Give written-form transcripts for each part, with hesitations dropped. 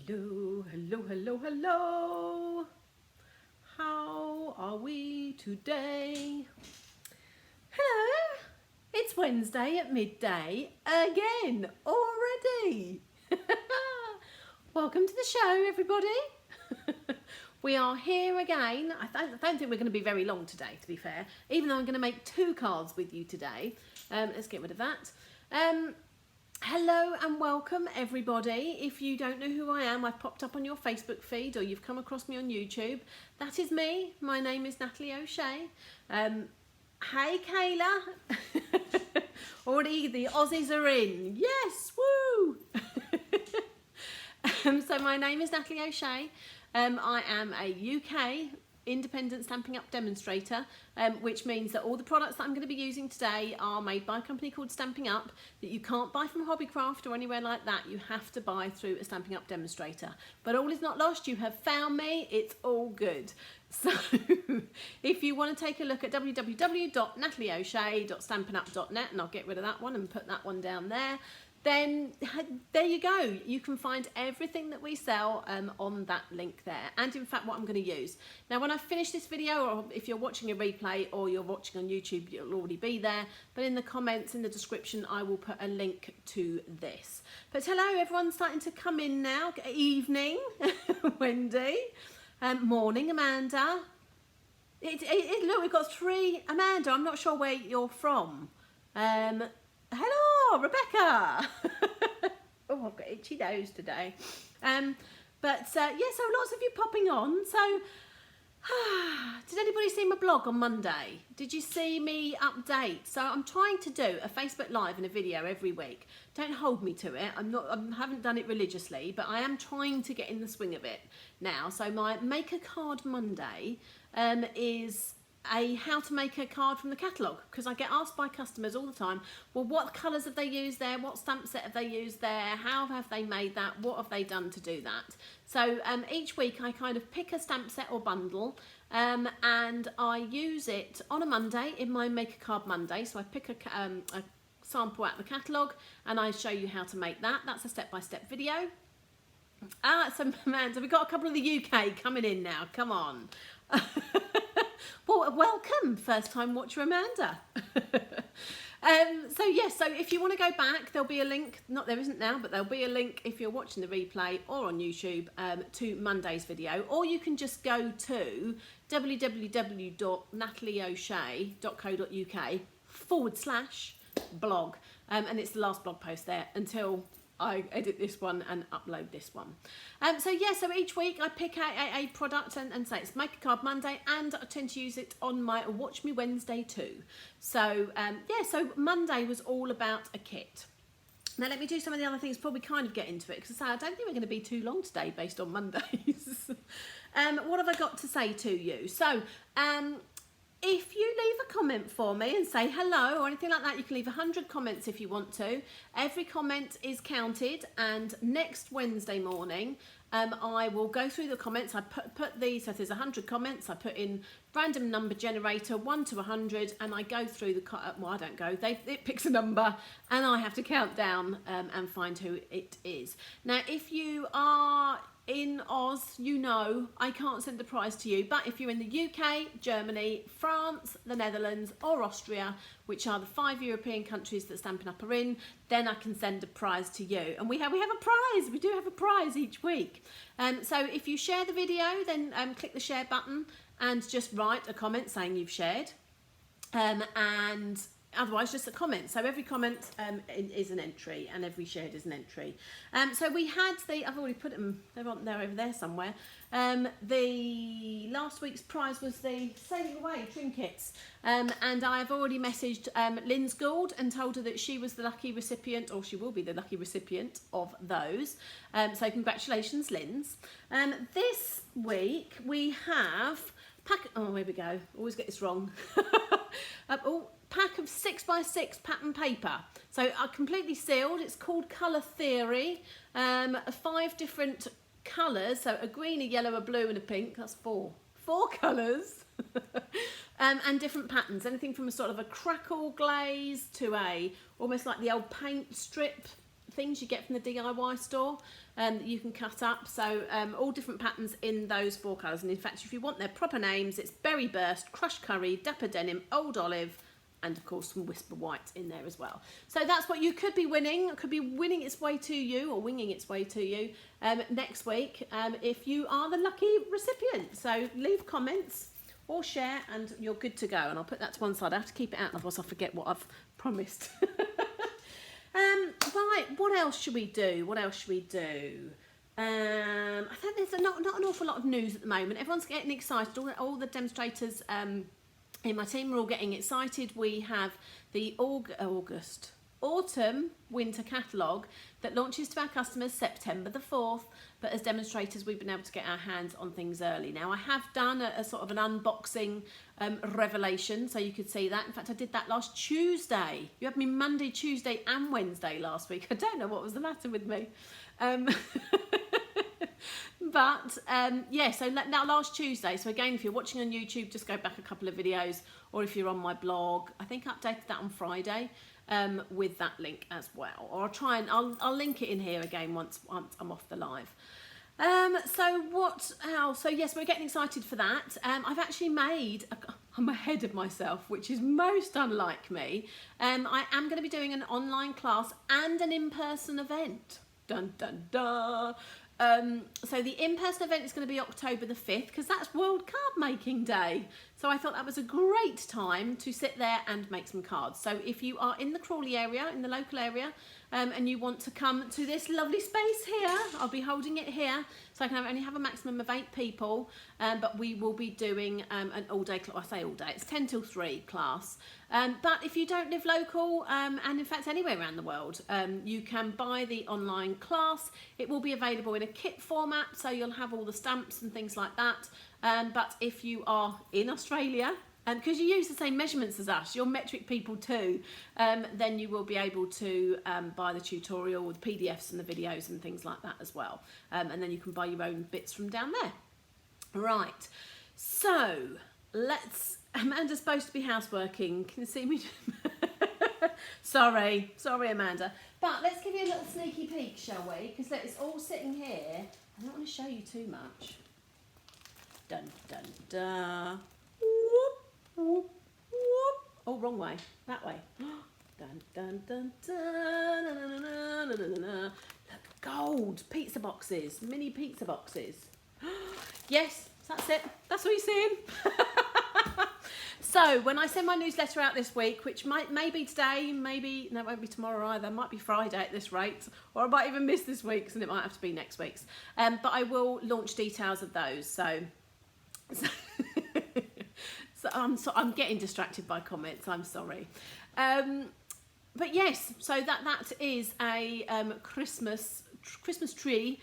Hello, hello, hello, hello. How are we today? Hello, it's Wednesday at midday again already. Welcome to the show, everybody. We are here again. I don't think we're going to be very long today, to be fair, even though I'm going to make 2 cards with you today. Let's get rid of that. Hello and welcome everybody. If you don't know who I am, I've popped up on your Facebook feed or you've come across me on YouTube. That is me. My name is Natalie O'Shea. Hey Kayla. Already the Aussies are in. Yes, woo! So my name is Natalie O'Shea. I am a UK independent Stampin' Up demonstrator, which means that all the products that I'm going to be using today are made by a company called Stampin' Up that you can't buy from Hobbycraft or anywhere like that. You have to buy through a Stampin' Up demonstrator. But all is not lost. You have found me. It's all good. So if you want to take a look at www.natalieoshea.stampinup.net, and I'll get rid of that one and put that one down there, then there you go. You can find everything that we sell on that link there, and in fact what I'm going to use. Now when I finish this video, or if you're watching a replay or you're watching on YouTube, it'll already be there, but in the comments, in the description, I will put a link to this. But hello, everyone's starting to come in now. Good evening, Wendy. Morning, Amanda. Look, we've got 3. Amanda, I'm not sure where you're from. Hello, Rebecca. Oh, I've got itchy nose today. Yeah, so lots of you popping on. So, did anybody see my blog on Monday? Did you see me update? So I'm trying to do a Facebook Live and a video every week. Don't hold me to it. I haven't done it religiously, but I am trying to get in the swing of it now. So my Make a Card Monday is how to make a card from the catalogue, because I get asked by customers all the time, well, what colours have they used there, what stamp set have they used there, how have they made that, what have they done to do that. So each week I kind of pick a stamp set or bundle and I use it on a Monday in my Make a Card Monday. So I pick a sample out of the catalogue and I show you how to make that. That's a step-by-step video. So Amanda, we've got a couple of the UK coming in now, come on. Well, welcome, first time watcher Amanda. So yes, so if you want to go back, there'll be a link, not there isn't now, but there'll be a link if you're watching the replay or on YouTube to Monday's video, or you can just go to www.natalieoshea.co.uk/blog, and it's the last blog post there until I edit this one and upload this one. So each week I pick a product and say it's Make a Card Monday, and I tend to use it on my Watch Me Wednesday too. So so Monday was all about a kit. Now let me do some of the other things before we kind of get into it, because I don't think we're going to be too long today based on Mondays. What have I got to say to you? So if you leave a comment for me and say hello or anything like that, you can leave 100 comments if you want to. Every comment is counted, and next Wednesday morning I will go through the comments. I put these, so if there's 100 comments, I put in random number generator 1 to 100, and I go through the, well, I don't go, it picks a number and I have to count down and find who it is. Now if you are in Oz, you know I can't send the prize to you, but if you're in the UK, Germany, France, the Netherlands or Austria, which are the 5 European countries that Stampin' Up are in, then I can send a prize to you. And we have a prize, we do have a prize each week. So if you share the video, then click the share button and just write a comment saying you've shared, and otherwise just a comment. So every comment is an entry, and every shared is an entry. So we had I've already put them, they're over there somewhere. The last week's prize was the Sailing Away trinkets, and I've already messaged Lynn's Gould and told her that she was the lucky recipient, or she will be the lucky recipient of those. So congratulations, Lynn's. This week we have oh, here we go, always get this wrong. Pack of 6x6 pattern paper, so completely sealed. It's called Colour Theory. 5 different colours, so a green, a yellow, a blue and a pink. That's 4 colours. And different patterns, anything from a sort of a crackle glaze to a almost like the old paint strip things you get from the DIY store that you can cut up. So all different patterns in those 4 colours. And in fact, if you want their proper names, it's Berry Burst, Crushed Curry, Dapper Denim, Old Olive, and of course some Whisper White in there as well. So that's what you could be winning. It could be winning its way to you, or winging its way to you next week if you are the lucky recipient. So leave comments or share and you're good to go. And I'll put that to one side. I have to keep it out, otherwise I forget what I've promised. Right, what else should we do? I think there's not an awful lot of news at the moment. Everyone's getting excited. All the demonstrators in my team are all getting excited. We have the autumn winter catalogue that launches to our customers September the 4th, but as demonstrators we've been able to get our hands on things early. Now I have done a sort of an unboxing revelation, so you could see that. In fact, I did that last Tuesday. You had me Monday, Tuesday and Wednesday last week. I don't know what was the matter with me. But yeah, so now last Tuesday, so again, if you're watching on YouTube, just go back a couple of videos, or if you're on my blog, I think I updated that on Friday with that link as well. Or I'll link it in here again once I'm off the live. So what else? So yes, we're getting excited for that. I've actually I'm ahead of myself, which is most unlike me. I am going to be doing an online class and an in-person event. Dun dun dun. So the in-person event is going to be October the 5th, because that's World Card Making Day. So I thought that was a great time to sit there and make some cards. So if you are in the Crawley area, in the local area, and you want to come to this lovely space here, I'll be holding it here, so I can only have a maximum of 8 people, but we will be doing an all-day class. I say all day, it's 10 till 3 class. But if you don't live local, and in fact anywhere around the world, you can buy the online class. It will be available in a kit format, so you'll have all the stamps and things like that. But if you are in Australia, because you use the same measurements as us, you're metric people too, then you will be able to buy the tutorial with PDFs and the videos and things like that as well. And then you can buy your own bits from down there. Right, so Amanda's supposed to be houseworking. Can you see me? Sorry Amanda. But let's give you a little sneaky peek, shall we? Because it's all sitting here. I don't want to show you too much. Dun dun dun. Whoop, whoop, whoop. Oh, wrong way. That way. Dun dun dun dun. Dun, dun, dun, dun, dun, dun. Look, gold pizza boxes, mini pizza boxes. Yes, that's it. That's what you're seeing. So when I send my newsletter out this week, which may be today, maybe, no, it won't be tomorrow either, it might be Friday at this rate, or I might even miss this week's and it might have to be next week's. But I will launch details of those. So I'm getting distracted by comments, I'm sorry. But yes, so that is a Christmas tree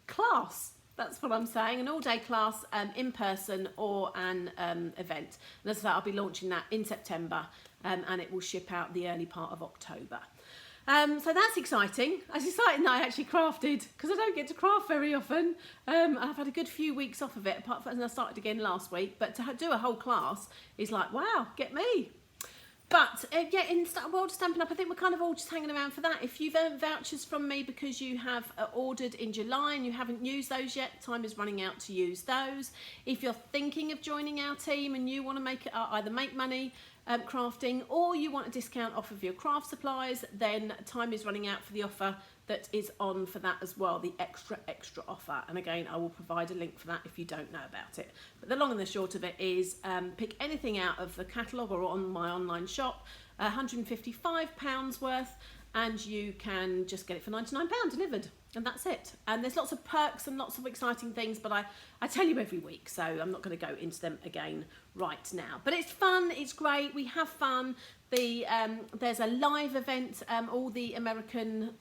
class. That's what I'm saying, an all-day class in person or an event. And as I say, I'll be launching that in September and it will ship out the early part of October. So that's exciting. It's exciting that I actually crafted, because I don't get to craft very often. I've had a good few weeks off of it, apart from, and I started again last week. But to do a whole class is like, wow, get me. But yeah, in World of Stampin' Up, I think we're kind of all just hanging around for that. If you've earned vouchers from me because you have ordered in July and you haven't used those yet, time is running out to use those. If you're thinking of joining our team and you want to make it either make money crafting, or you want a discount off of your craft supplies, then time is running out for the offer that is on for that as well, the extra offer. And again, I will provide a link for that if you don't know about it. But the long and the short of it is pick anything out of the catalogue or on my online shop, £155 worth, and you can just get it for £99 delivered, and that's it. And there's lots of perks and lots of exciting things, but I tell you every week, so I'm not going to go into them again right now. But it's fun, it's great, we have fun. There's a live event, all the American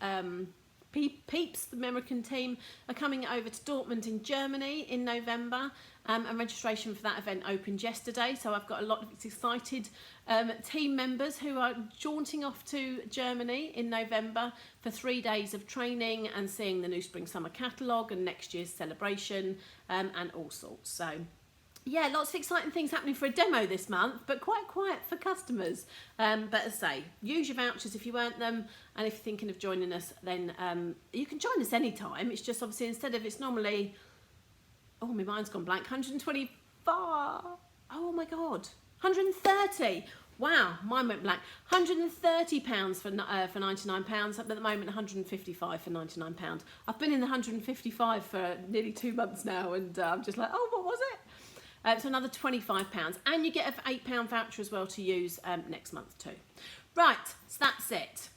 peeps, the American team, are coming over to Dortmund in Germany in November, and registration for that event opened yesterday. So I've got a lot of excited team members who are jaunting off to Germany in November for 3 days of training and seeing the new Spring Summer catalogue and next year's celebration and all sorts. So yeah, lots of exciting things happening for a demo this month, but quite quiet for customers. But as I say, use your vouchers if you want them, and if you're thinking of joining us, then you can join us anytime. It's just obviously it's normally, oh, my mind's gone blank, 125, oh my God, 130. Wow, mine went blank. £130 for £99, at the moment £155 for £99. I've been in the 155 for nearly 2 months now, and I'm just like, oh, what was it? So another £25, and you get an £8 voucher as well to use next month too. Right, so that's it.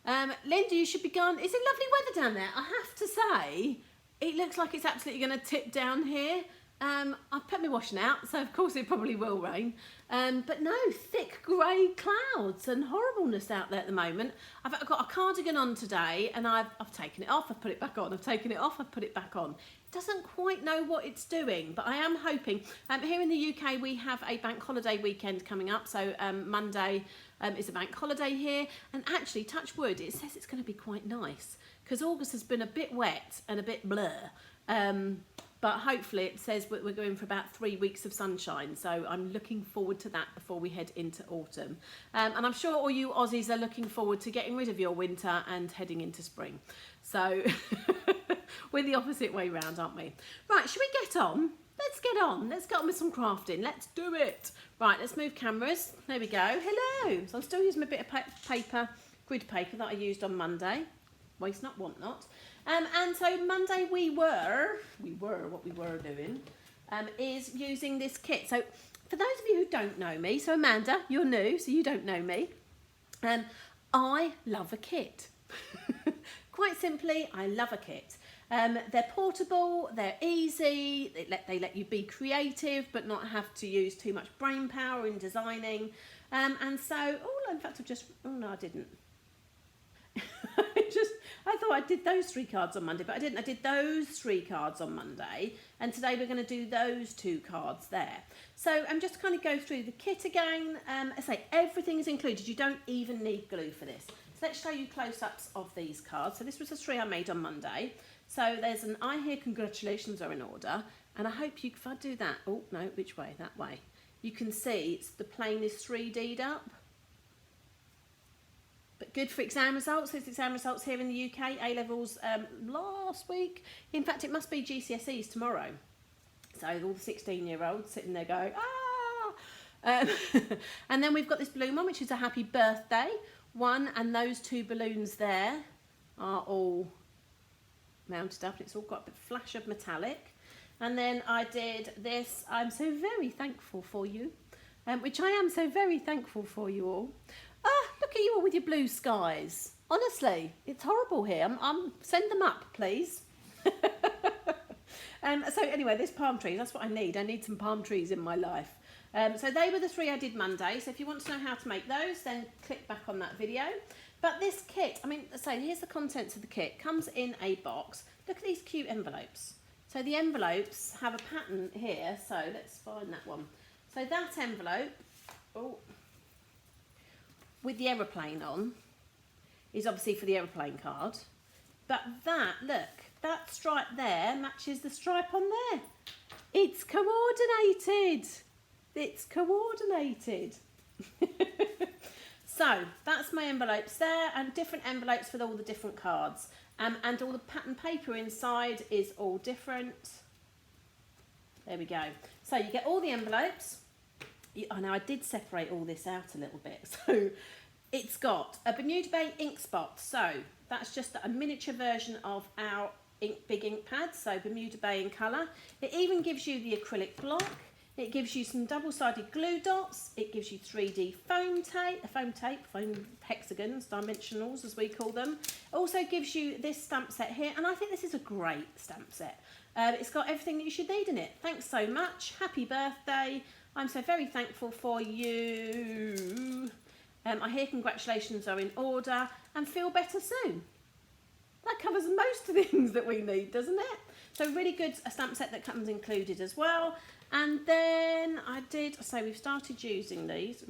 Linda, you should be gone. It's a lovely weather down there. I have to say, it looks like it's absolutely going to tip down here. I've put my washing out, so of course it probably will rain. But no, thick grey clouds and horribleness out there at the moment. I've got a cardigan on today, and I've taken it off, I've put it back on, I've taken it off, I've put it back on. It doesn't quite know what it's doing, but I am hoping. Here in the UK we have a bank holiday weekend coming up, so Monday is a bank holiday here, and actually, touch wood, it says it's going to be quite nice, because August has been a bit wet and a bit blur. But hopefully it says we're going for about 3 weeks of sunshine, so I'm looking forward to that before we head into autumn. And I'm sure all you Aussies are looking forward to getting rid of your winter and heading into spring. So we're the opposite way round, aren't we? Right, should we get on? Let's get on. Let's get on with some crafting. Let's do it. Right, let's move cameras. There we go. Hello. So I'm still using a bit of paper, grid paper that I used on Monday. Waste not, want not. And so Monday what we were doing is using this kit. So for those of you who don't know me, so Amanda, you're new, so you don't know me. I love a kit. Quite simply, I love a kit. They're portable, they're easy, they let you be creative but not have to use too much brain power in designing. And so, in fact no I didn't. I thought I did those 3 cards on Monday, but I didn't. I did those 3 cards on Monday, and today we're going to do those 2 cards there. So I'm just kind of go through the kit again. I say everything is included. You don't even need glue for this. So let's show you close-ups of these cards. So this was the 3 I made on Monday. So there's an I hear congratulations are in order, and I hope you, if I do that, oh no, which way? That way. You can see the plane is 3D'd up. But good for exam results. There's exam results here in the UK. A-levels last week. In fact, it must be GCSEs tomorrow. So all the 16-year-olds sitting there going, ah! And then we've got this balloon one, which is a happy birthday one. And those 2 balloons there are all mounted up. It's all got a flash of metallic. And then I did this, I'm so very thankful for you, which I am so very thankful for you all. Look at you all with your blue skies. Honestly, it's horrible here. Send them up, please. So anyway, this palm tree, that's what I need. I need some palm trees in my life. So they were the 3 I did Monday. So if you want to know how to make those, then click back on that video. But this kit, here's the contents of the kit. Comes in a box. Look at these cute envelopes. So the envelopes have a pattern here. So let's find that one. So that envelope, with the aeroplane on, is obviously for the aeroplane card. But that stripe there matches the stripe on there. It's coordinated. It's coordinated. So that's my envelopes there, and different envelopes with all the different cards. And all the pattern paper inside is all different. There we go. So you get all the envelopes. Now I did separate all this out a little bit. So it's got a Bermuda Bay ink spot. So that's just a miniature version of our big ink pad. So Bermuda Bay in colour. It even gives you the acrylic block. It gives you some double-sided glue dots. It gives you 3D foam hexagons, dimensionals as we call them. It also gives you this stamp set here, and I think this is a great stamp set. It's got everything that you should need in it. Thanks so much. Happy birthday. I'm so very thankful for you. I hear congratulations are in order, and feel better soon. That covers most of the things that we need, doesn't it? So really good, a stamp set that comes included as well. And then we've started using these.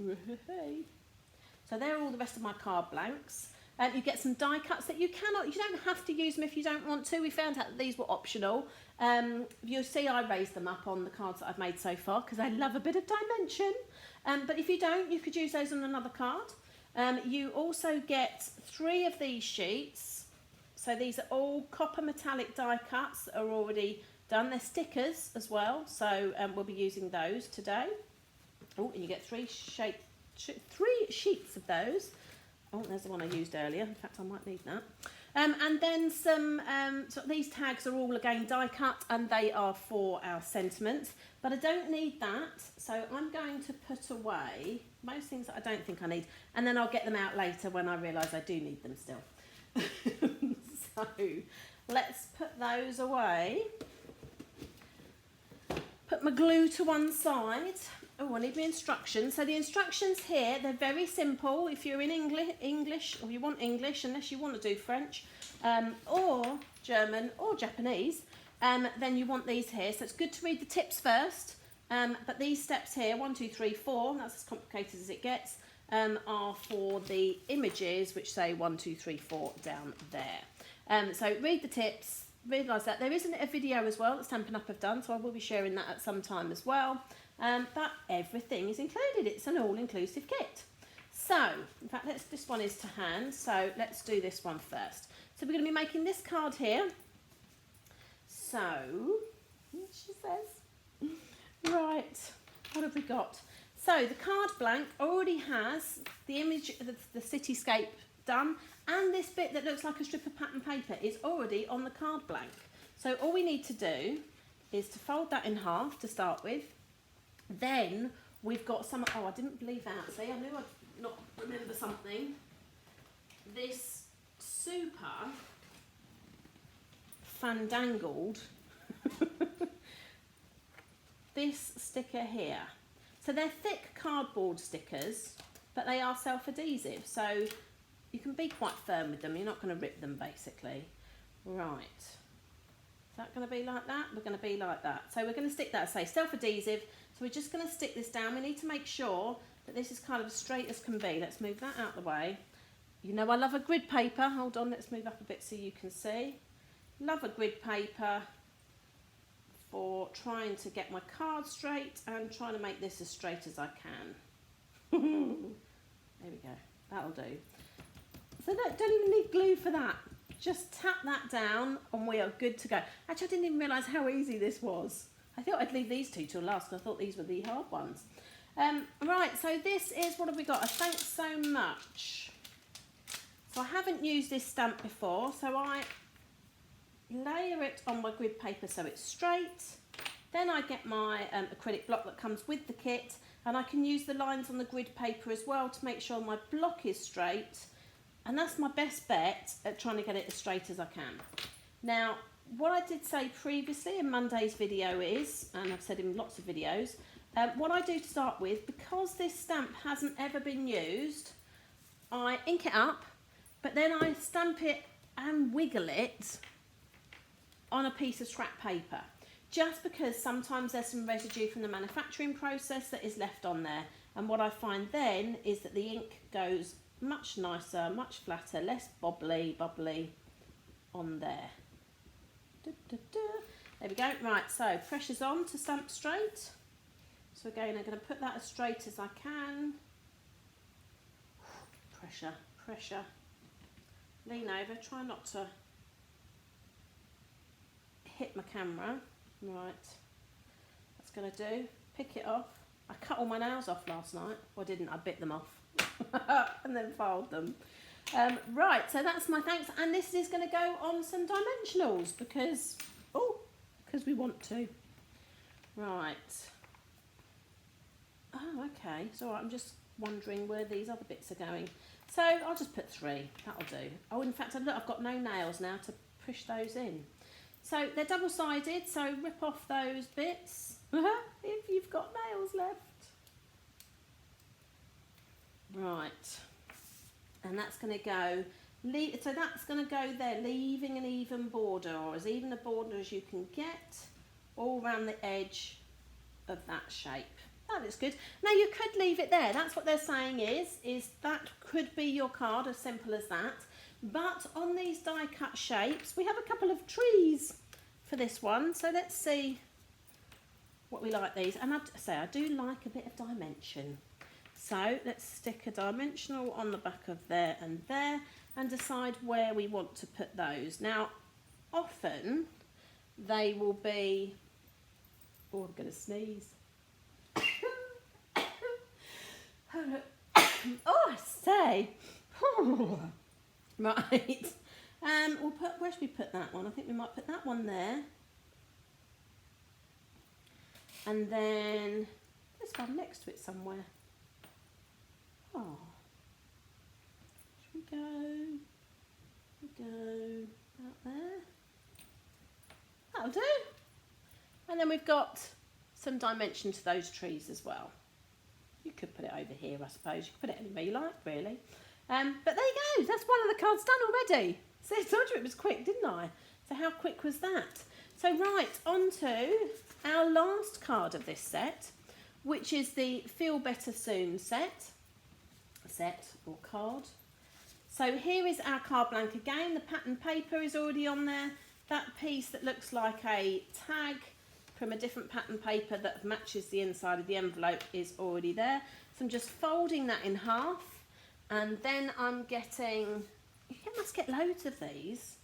So they're all the rest of my card blanks. You get some die cuts that you don't have to use them if you don't want to. We found out that these were optional. You'll see I raised them up on the cards that I've made so far because I love a bit of dimension. But if you don't, you could use those on another card. You also get 3 of these sheets. So these are all copper metallic die cuts that are already done. They're stickers as well, so we'll be using those today. Oh, and you get 3 sheets of those. Oh, there's the one I used earlier. In fact, I might need that. And then some, so these tags are all again die cut and they are for our sentiments, but I don't need that. So I'm going to put away most things that I don't think I need, and then I'll get them out later when I realise I do need them still. So let's put those away. Put my glue to one side. Oh, I need my instructions. So the instructions here, they're very simple. If you're in English, or you want English, unless you want to do French, or German, or Japanese, then you want these here. So it's good to read the tips first. But these steps here, 1, 2, 3, 4, that's as complicated as it gets, are for the images, which say 1, 2, 3, 4 down there. So read the tips. Realise that there isn't a video as well that Stampin' Up have done, so I will be sharing that at some time as well. But everything is included. It's an all-inclusive kit. So, in fact, this one is to hand, so let's do this one first. So we're going to be making this card here. So, she says, right, what have we got? So the card blank already has the image, the cityscape done, and this bit that looks like a strip of pattern paper is already on the card blank. So all we need to do is to fold that in half to start with. Then we've got some, oh, I didn't believe that. See, I knew I'd not remember something. This super fandangled this sticker here. So they're thick cardboard stickers, but they are self-adhesive. So you can be quite firm with them. You're not going to rip them, basically. Right. Is that going to be like that? We're going to be like that. So we're going to stick that, say, self-adhesive. So we're just going to stick this down. We need to make sure that this is kind of as straight as can be. Let's move that out of the way. You know I love a grid paper. Hold on, let's move up a bit so you can see. Love a grid paper for trying to get my card straight and trying to make this as straight as I can. There we go. That'll do. So don't even need glue for that. Just tap that down and we are good to go. Actually, I didn't even realise how easy this was. I thought I'd leave these two till last because I thought these were the hard ones. Right, so this is, what have we got? A thanks so much. So I haven't used this stamp before, so I layer it on my grid paper so it's straight. Then I get my acrylic block that comes with the kit, and I can use the lines on the grid paper as well to make sure my block is straight. And that's my best bet at trying to get it as straight as I can. Now, what I did say previously in Monday's video is, and I've said in lots of videos, what I do to start with, because this stamp hasn't ever been used, I ink it up, but then I stamp it and wiggle it on a piece of scrap paper. Just because sometimes there's some residue from the manufacturing process that is left on there. And what I find then is that the ink goes much nicer, much flatter, less bubbly on there. There we go. Right, so pressure's on to stamp straight. So again, I'm going to put that as straight as I can. Pressure, pressure. Lean over, try not to hit my camera. Right, that's going to do. Pick it off. I cut all my nails off last night. Well, I didn't, I bit them off. And then filed them. Right, so that's my thanks, and this is going to go on some dimensionals because we want to. Right. Oh, okay. It's all right. I'm just wondering where these other bits are going. So I'll just put 3. That'll do. Oh, in fact, look, I've got no nails now to push those in. So they're double-sided, so rip off those bits if you've got nails left. Right, and that's going to go, so that's going to go there, leaving an even border, or as even a border as you can get, all around the edge of that shape. That looks good. Now you could leave it there. That's what they're saying is that could be your card, as simple as that. But on these die cut shapes, we have a couple of trees for this one. So let's see what we like these. And I'd say I do like a bit of dimension. So let's stick a dimensional on the back of there and decide where we want to put those. Now, often they will be, oh, I'm going to sneeze. Oh, I say. Right. We'll put, where should we put that one? I think we might put that one there. And then this one next to it somewhere. Oh. Should we go out there? That'll do. And then we've got some dimension to those trees as well. You could put it over here, I suppose. You could put it anywhere you like, really. But there you go. That's one of the cards done already. So I told you it was quick, didn't I? So how quick was that? So right, on to our last card of this set, which is the Feel Better Soon set or card. So here is our card blank again. The pattern paper is already on there. That piece that looks like a tag from a different pattern paper that matches the inside of the envelope is already there. So I'm just folding that in half, and then I'm getting, you must get loads of these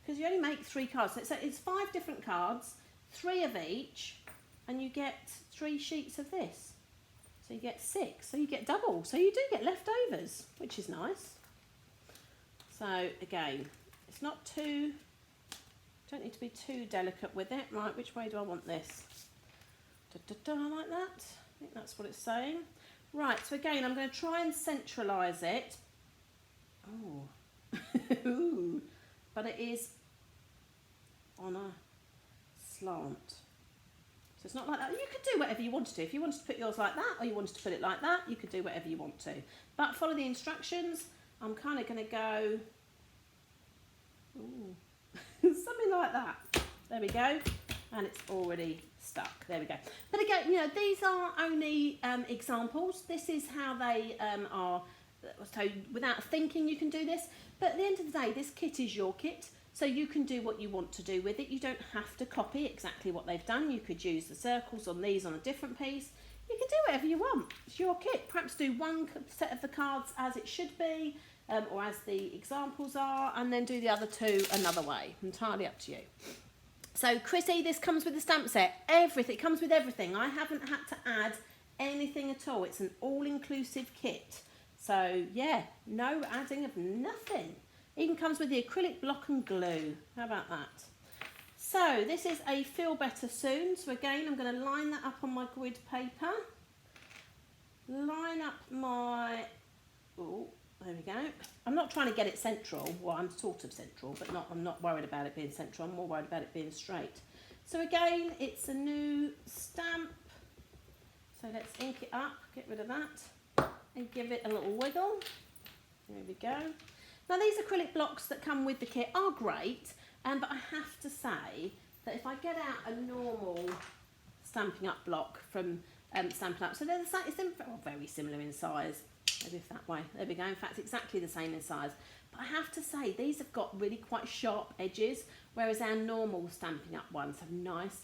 because you only make 3 cards. So it's 5 different cards, 3 of each, and you get 3 sheets of this. So you get 6, so you get double. So you do get leftovers, which is nice. So again, it's not too, don't need to be too delicate with it. Right, which way do I want this? Like that. I think that's what it's saying. Right, so again, I'm going to try and centralise it. Oh, but it is on a slant. So it's not like that. You could do whatever you wanted to. If you wanted to put yours like that or you wanted to put it like that, you could do whatever you want to. But follow the instructions. I'm kind of going to go something like that. There we go. And it's already stuck. There we go. But again, you know, these are only examples. This is how they are. So without thinking, you can do this. But at the end of the day, this kit is your kit. So you can do what you want to do with it. You don't have to copy exactly what they've done. You could use the circles on these on a different piece. You can do whatever you want. It's your kit. Perhaps do one set of the cards as it should be, or as the examples are, and then do the other 2 another way. Entirely up to you. So Chrissy, this comes with the stamp set. Everything, it comes with everything. I haven't had to add anything at all. It's an all-inclusive kit. So yeah, no adding of nothing. Even comes with the acrylic block and glue. How about that? So this is a Feel Better Soon. So again, I'm going to line that up on my grid paper. Line up my, oh, there we go. I'm not trying to get it central. Well, I'm sort of central, but I'm not worried about it being central. I'm more worried about it being straight. So again, it's a new stamp. So let's ink it up, get rid of that, and give it a little wiggle. There we go. Now these acrylic blocks that come with the kit are great, but I have to say that if I get out a normal Stampin' Up block from Stampin' Up, so they're the same, it's very similar in size. Maybe that way. There we go. In fact, exactly the same in size. But I have to say, these have got really quite sharp edges, whereas our normal Stampin' Up ones have nice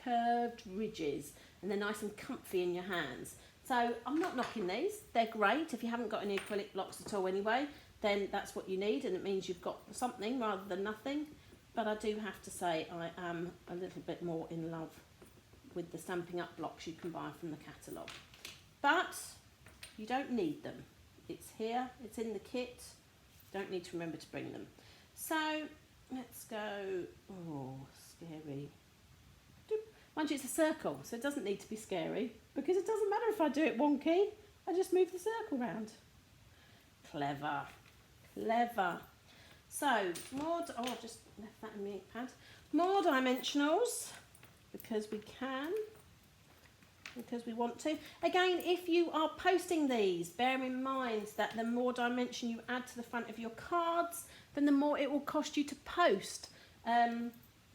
curved ridges, and they're nice and comfy in your hands. So I'm not knocking these. They're great. If you haven't got any acrylic blocks at all anyway, then that's what you need, and it means you've got something rather than nothing. But I do have to say I am a little bit more in love with the Stampin' Up blocks you can buy from the catalogue. But you don't need them. It's here, it's in the kit. Don't need to remember to bring them. So let's go, oh, scary. Mind you, it's a circle, so it doesn't need to be scary, because it doesn't matter if I do it wonky. I just move the circle round. Clever, clever. So more, oh, I've just left that in the ink pad. More dimensionals, because we can, because we want to. Again, if you are posting these, bear in mind that the more dimension you add to the front of your cards, then the more it will cost you to post.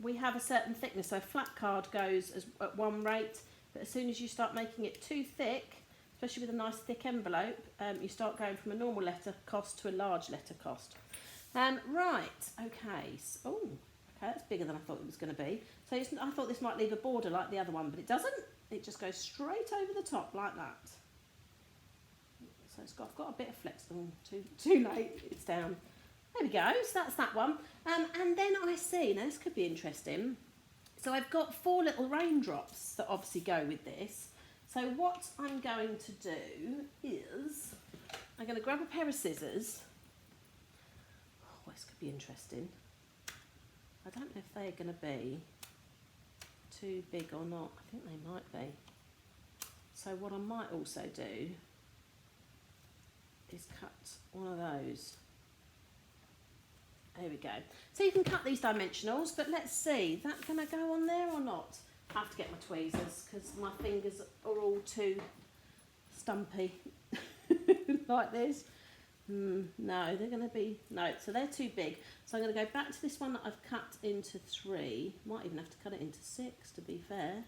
We have a certain thickness, so a flat card goes at one rate, But as soon as you start making it too thick, especially with a nice thick envelope, you start going from a normal letter cost to a large letter cost. Right, okay, so, oh, okay, that's bigger than I thought it was going to be. So I thought this might leave a border like the other one, but it doesn't. It just goes straight over the top like that. So I've got a bit of flex. Oh, too late, it's down. There we go, so that's that one. And then I see, now this could be interesting. So I've got 4 little raindrops that obviously go with this. So what I'm going to do is, I'm going to grab a pair of scissors. Oh, this could be interesting. I don't know if they're going to be too big or not. I think they might be. So what I might also do is cut one of those. There we go. So you can cut these dimensionals, but let's see, is that going to go on there or not? I have to get my tweezers because my fingers are all too stumpy like this. No, they're going to be, no, so they're too big. So I'm going to go back to this one that I've cut into 3. Might even have to cut it into 6 to be fair.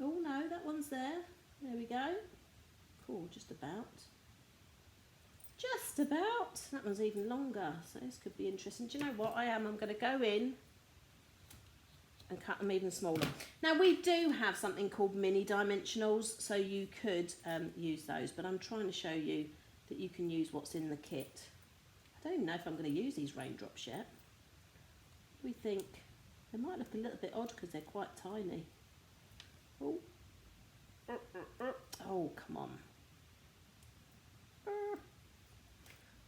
Oh no, that one's there. There we go. Cool, just about. Just about. That one's even longer, so this could be interesting. Do you know what I'm going to go in and cut them even smaller. Now we do have something called mini dimensionals, so you could use those, but I'm trying to show you that you can use what's in the kit. I don't even know if I'm going to use these raindrops yet. We think they might look a little bit odd because they're quite tiny. Oh, oh come on.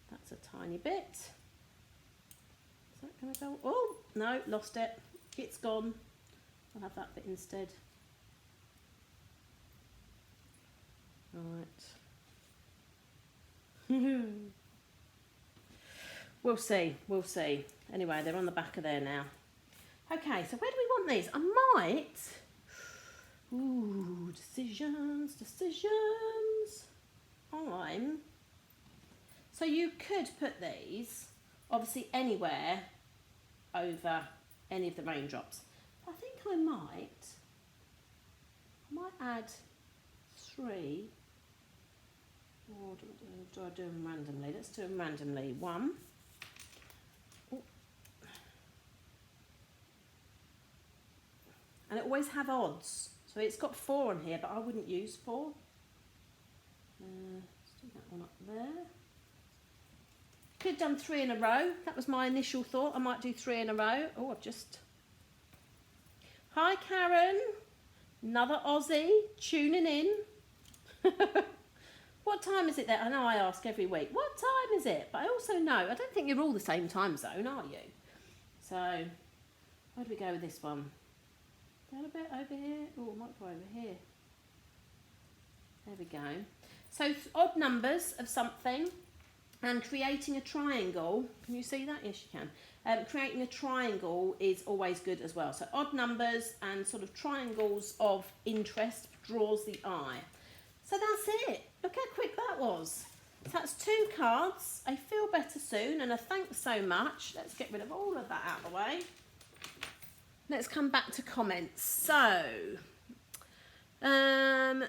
That's a tiny bit. Is that going to go? Oh, no, lost it. It's gone. I'll have that bit instead. Right. We'll see, we'll see. Anyway, they're on the back of there now. Okay, so where do we want these? I might... Ooh, decisions. So you could put these, obviously, anywhere over any of the raindrops. I think I might add 3. Or do I do them randomly? Let's do them randomly. 1. Ooh. And it always have odds. So it's got 4 on here, but I wouldn't use 4. Let's do that one up there. Could have done 3 in a row. That was my initial thought. I might do 3 in a row. Oh, I've just... Hi, Karen. Another Aussie tuning in. What time is it there? I know I ask every week. What time is it? But I also know, I don't think you're all the same time zone, are you? So, where do we go with this one? Down a bit over here. Oh, I might go over here. There we go. So, odd numbers of something. And creating a triangle, can you see that? Yes, you can. Creating a triangle is always good as well. So odd numbers and sort of triangles of interest draws the eye. So that's it. Look how quick that was. So that's 2 cards, a feel better soon and a thanks so much. Let's get rid of all of that out of the way. Let's come back to comments. So, yeah,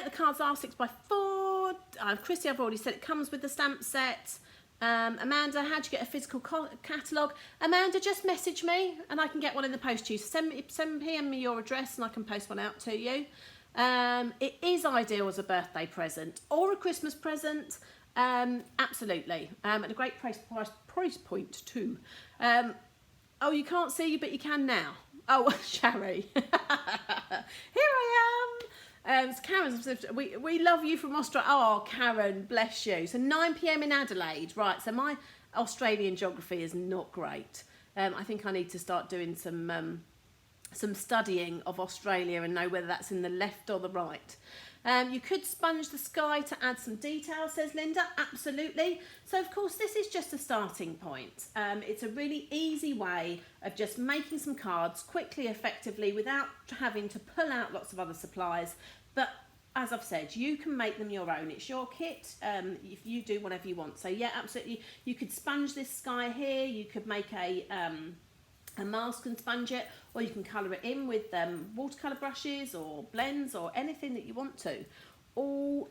the cards are 6x4. Chrissy, I've already said it comes with the stamp set. Amanda, how'd you get a physical catalogue? Amanda, just message me and I can get one in the post to you. So PM me your address and I can post one out to you. It is ideal as a birthday present or a Christmas present. Absolutely. At a great price point too. Oh, you can't see you, but you can now. Oh, Sherry. Here I am. So Karen, we love you from Australia. Oh, Karen, bless you. So 9 PM in Adelaide. Right, so my Australian geography is not great. I think I need to start doing some studying of Australia and know whether that's in the left or the right. You could sponge the sky to add some detail, says Linda. Absolutely. So, of course, this is just a starting point. It's a really easy way of just making some cards quickly, effectively, without having to pull out lots of other supplies. But as I've said, you can make them your own. It's your kit. If you do whatever you want. So, yeah, absolutely. You could sponge this sky here. You could make a a mask and sponge it, or you can colour it in with watercolour brushes or blends or anything that you want to. All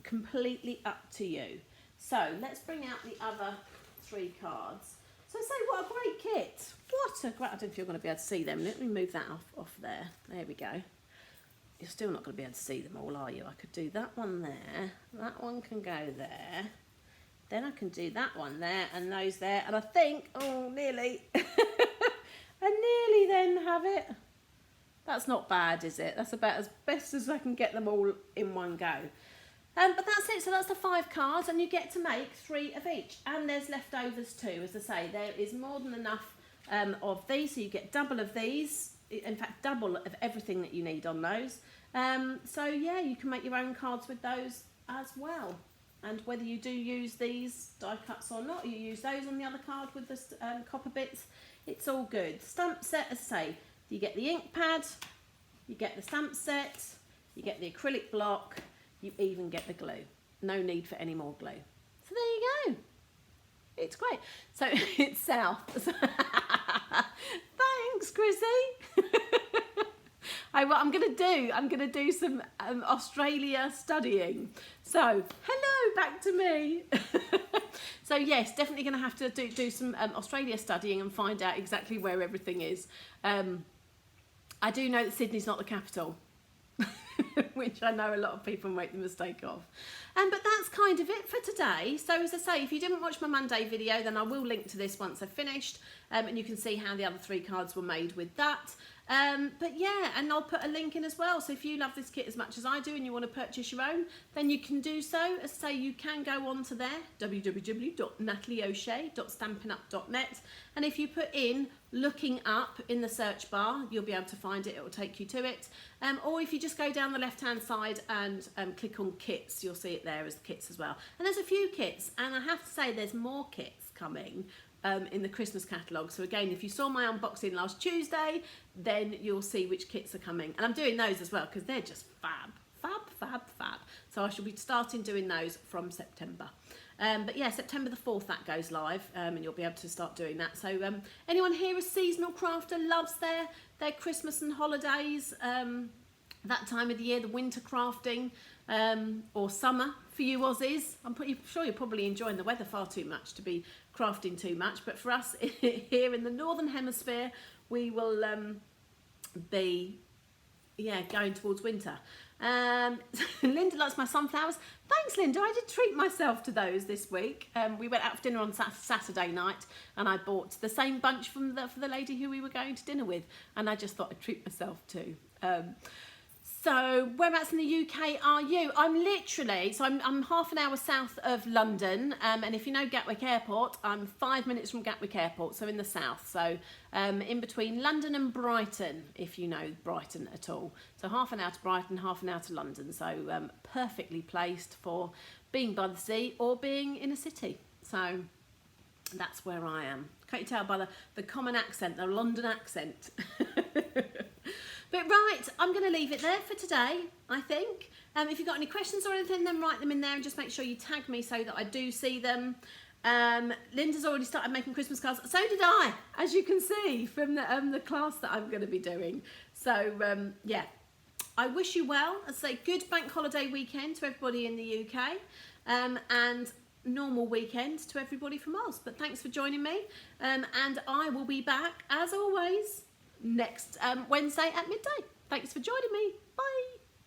completely up to you. So let's bring out the other 3 cards. So say, what a great kit. What a great, I don't know if you're going to be able to see them. Let me move that off there. There we go. You're still not going to be able to see them all, are you? I could do that one there. That one can go there. Then I can do that one there and those there. And I think, oh, nearly. I nearly then have it. That's not bad, is it? That's about as best as I can get them all in one go. But that's it. So that's the 5 cards, and you get to make 3 of each. And there's leftovers too, as I say. There is more than enough of these, so you get double of these. In fact, double of everything that you need on those. So yeah, you can make your own cards with those as well. And whether you do use these die cuts or not, you use those on the other card with the copper bits, it's all good. Stamp set, as I say, you get the ink pad, you get the stamp set, you get the acrylic block, you even get the glue. No need for any more glue. So there you go. It's great. So it's south. Thanks, Chrissy. What I'm going to do some Australia studying. So, hello, back to me. So yes, definitely going to have to do some Australia studying and find out exactly where everything is. I do know that Sydney's not the capital, which I know a lot of people make the mistake of. But that's kind of it for today. So as I say, if you didn't watch my Monday video, then I will link to this once I've finished, and you can see how the other 3 cards were made with that. But yeah, and I'll put a link in as well. So if you love this kit as much as I do and you want to purchase your own, then you can do so. As I say, you can go on to there, www.natalieoshea.stampinup.net, and if you put in looking up in the search bar, you'll be able to find it. It will take you to it. Or if you just go down the left hand side and click on kits, you'll see it there as kits as well. And there's a few kits, and I have to say there's more kits coming in the Christmas catalogue. So again, if you saw my unboxing last Tuesday, then you'll see which kits are coming. And I'm doing those as well because they're just fab. So I shall be starting doing those from September. But yeah, September the 4th that goes live, and you'll be able to start doing that. So anyone here a seasonal crafter, loves their Christmas and holidays, that time of the year, the winter crafting, or summer for you Aussies. I'm pretty sure you're probably enjoying the weather far too much to be crafting too much, but for us here in the Northern Hemisphere, we will be going towards winter. Linda likes my sunflowers. Thanks, Linda. I did treat myself to those this week. We went out for dinner on Saturday night, and I bought the same bunch for the lady who we were going to dinner with, and I just thought I'd treat myself too. So whereabouts in the UK are you? I'm half an hour south of London, and if you know Gatwick Airport, I'm 5 minutes from Gatwick Airport, so in the south. So in between London and Brighton, if you know Brighton at all. So half an hour to Brighton, half an hour to London. So perfectly placed for being by the sea or being in a city. So that's where I am. Can't you tell by the common accent, the London accent? But right, I'm going to leave it there for today, I think. If you've got any questions or anything, then write them in there and just make sure you tag me so that I do see them. Linda's already started making Christmas cards. So did I, as you can see from the class that I'm going to be doing. So, yeah, I wish you well. I say good bank holiday weekend to everybody in the UK, and normal weekend to everybody from Oz. But thanks for joining me, and I will be back, as always, next Wednesday at midday. Thanks for joining me. Bye.